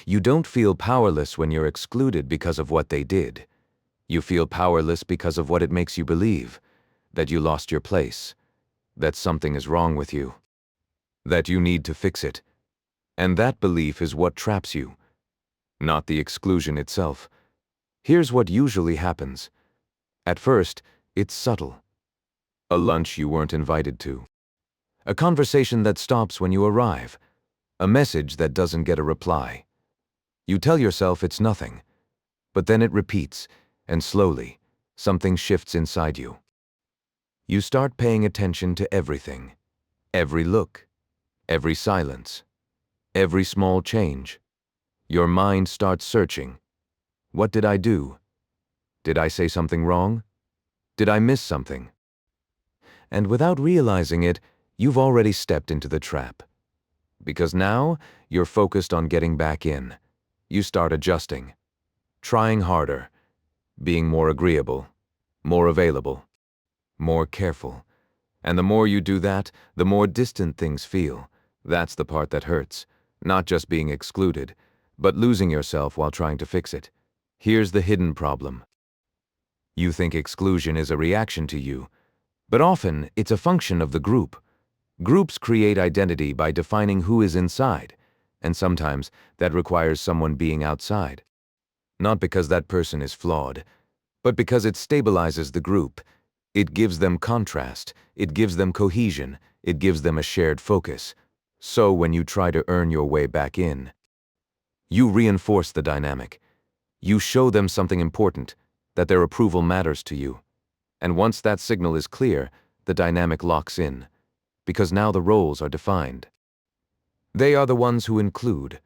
You don't feel powerless when you're excluded because of what they did. You feel powerless because of what it makes you believe, that you lost your place, that something is wrong with you, that you need to fix it. And that belief is what traps you, not the exclusion itself. Here's what usually happens. At first, it's subtle. A lunch you weren't invited to. A conversation that stops when you arrive. A message that doesn't get a reply. You tell yourself it's nothing, but then it repeats, and slowly, something shifts inside you. You start paying attention to everything. Every look, every silence, every small change. Your mind starts searching. What did I do? Did I say something wrong? Did I miss something? And without realizing it, you've already stepped into the trap. Because now, you're focused on getting back in. You start adjusting, trying harder, being more agreeable, more available, more careful. And the more you do that, the more distant things feel. That's the part that hurts. Not just being excluded, but losing yourself while trying to fix it. Here's the hidden problem. You think exclusion is a reaction to you, but often it's a function of the group. Groups create identity by defining who is inside, and sometimes that requires someone being outside. Not because that person is flawed, but because it stabilizes the group. It gives them contrast, it gives them cohesion, it gives them a shared focus. So when you try to earn your way back in, you reinforce the dynamic. You show them something important, that their approval matters to you. And once that signal is clear, the dynamic locks in, because now the roles are defined. They are the ones who include.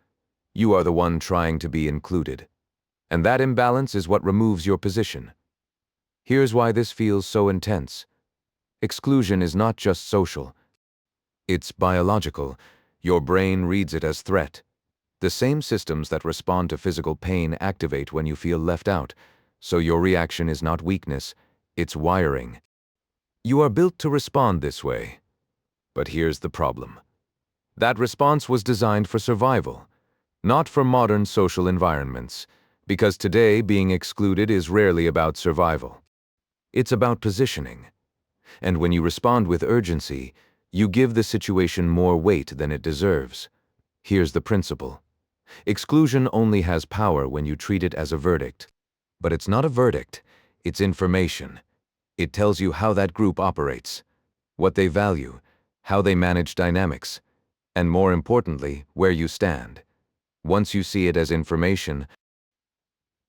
You are the one trying to be included. And that imbalance is what removes your position. Here's why this feels so intense. Exclusion is not just social. It's biological. Your brain reads it as threat. The same systems that respond to physical pain activate when you feel left out, so your reaction is not weakness, it's wiring. You are built to respond this way. But here's the problem. That response was designed for survival, not for modern social environments, because today being excluded is rarely about survival. It's about positioning. And when you respond with urgency, you give the situation more weight than it deserves. Here's the principle. Exclusion only has power when you treat it as a verdict. But it's not a verdict, it's information. It tells you how that group operates, what they value, how they manage dynamics, and more importantly, where you stand. Once you see it as information,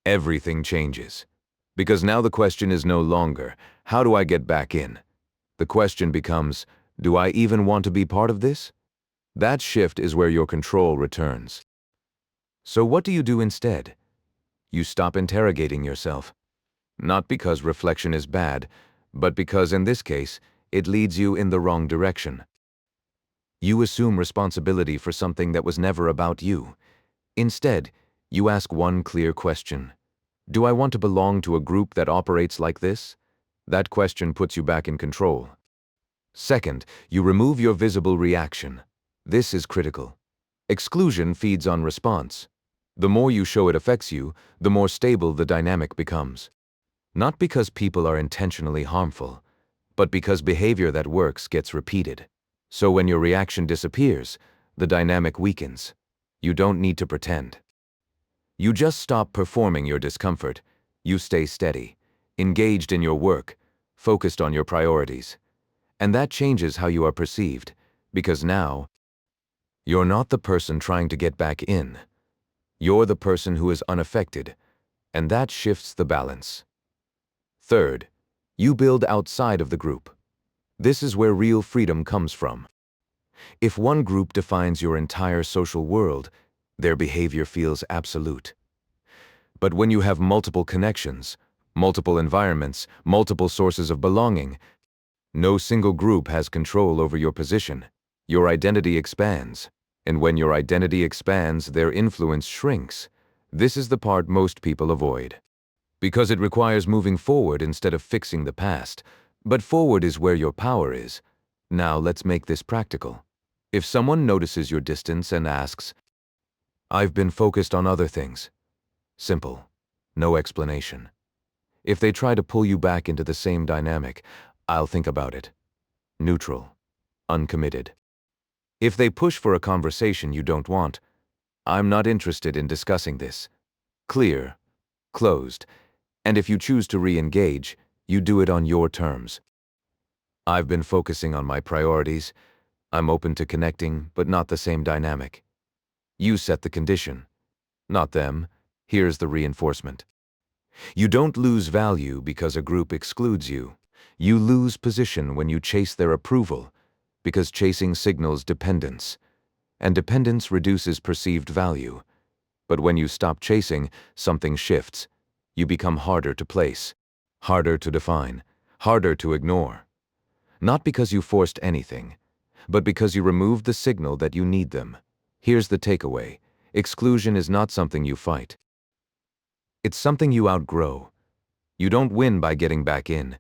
everything changes. Because now the question is no longer, how do I get back in? The question becomes, do I even want to be part of this? That shift is where your control returns. So what do you do instead? You stop interrogating yourself. Not because reflection is bad, but because in this case, it leads you in the wrong direction. You assume responsibility for something that was never about you. Instead, you ask one clear question. Do I want to belong to a group that operates like this? That question puts you back in control. Second, you remove your visible reaction. This is critical. Exclusion feeds on response. The more you show it affects you, the more stable the dynamic becomes. Not because people are intentionally harmful, but because behavior that works gets repeated. So when your reaction disappears, the dynamic weakens. You don't need to pretend. You just stop performing your discomfort. You stay steady, engaged in your work, focused on your priorities. And that changes how you are perceived, because now, you're not the person trying to get back in. You're the person who is unaffected, and that shifts the balance. Third, you build outside of the group. This is where real freedom comes from. If one group defines your entire social world, their behavior feels absolute. But when you have multiple connections, multiple environments, multiple sources of belonging, no single group has control over your position. Your identity expands. And when your identity expands, their influence shrinks. This is the part most people avoid. Because it requires moving forward instead of fixing the past. But forward is where your power is. Now let's make this practical. If someone notices your distance and asks, I've been focused on other things. Simple. No explanation. If they try to pull you back into the same dynamic, I'll think about it. Neutral. Uncommitted. If they push for a conversation you don't want, I'm not interested in discussing this. Clear. Closed. And if you choose to re-engage, you do it on your terms. I've been focusing on my priorities. I'm open to connecting, but not the same dynamic. You set the condition. Not them. Here's the reinforcement. You don't lose value because a group excludes you. You lose position when you chase their approval, because chasing signals dependence, and dependence reduces perceived value. But when you stop chasing, something shifts. You become harder to place, harder to define, harder to ignore. Not because you forced anything, but because you removed the signal that you need them. Here's the takeaway. Exclusion is not something you fight. It's something you outgrow. You don't win by getting back in.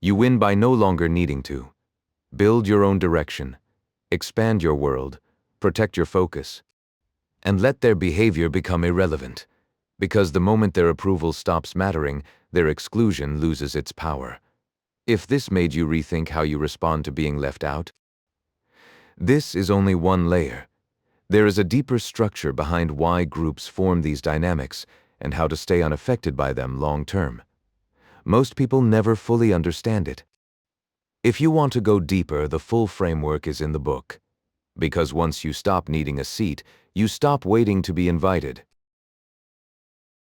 You win by no longer needing to. Build your own direction. Expand your world. Protect your focus. And let their behavior become irrelevant. Because the moment their approval stops mattering, their exclusion loses its power. If this made you rethink how you respond to being left out, this is only one layer. There is a deeper structure behind why groups form these dynamics and how to stay unaffected by them long term. Most people never fully understand it. If you want to go deeper, the full framework is in the book. Because once you stop needing a seat, you stop waiting to be invited.